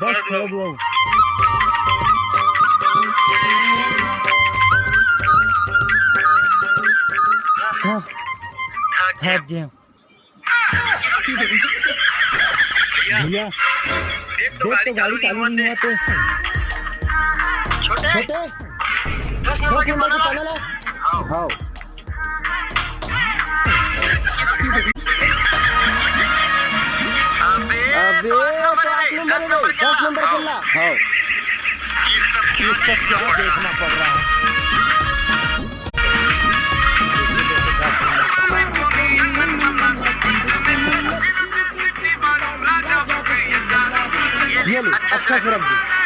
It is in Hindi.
बस थोड़ा दुआ थक गया भैया। देख तो गाड़ी चालू नहीं हुआ तो छोटे 10 नंबर के पैनल है। हाँ अबे तो 8 नंबर 10 नंबर चला। हाँ ये सब क्या देखना पड़ रहा है। ये ले अच्छा से रख दे।